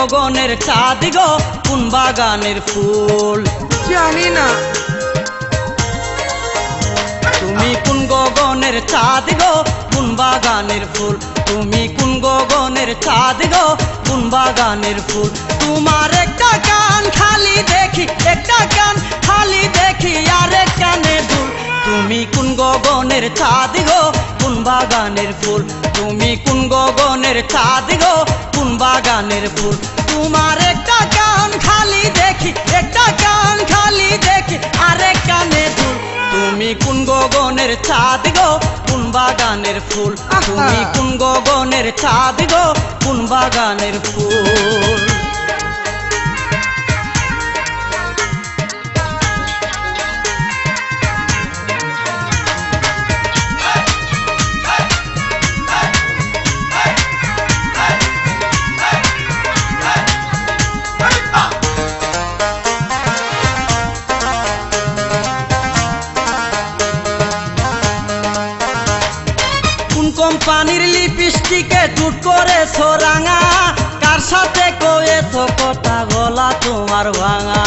গগনের চাঁদ গো কোন বাগানের ফুল? জানি না। তুমি কোন গগনের চাঁদ গো কোন বাগানের ফুল? তুমি কোন গগনের চাঁদ গো কোন বাগানের ফুল? তোমার একটা কান খালি দেখি, একটা কান খালি দেখি, আর এক কানে দুল। তুমি কোন গগনের চাঁদ গো কোন বাগানের ফুল? তুমি কোন গগনের চাঁদ গো কোন বাগানের ফুল? তোমার একটা কান খালি দেখি, একটা কান খালি দেখি, আর এক কানে দুল। তুমি কোন গগনের চাঁদ গো কোন বাগানের ফুল? তুমি কোন গগনের চাঁদ গো কোন বাগানের ফুল? কোম্পানির লিপস্টিকে টুট করেছো রাঙা, কার সাথে কয়েছো কথা গলা তোমার ভাঙা?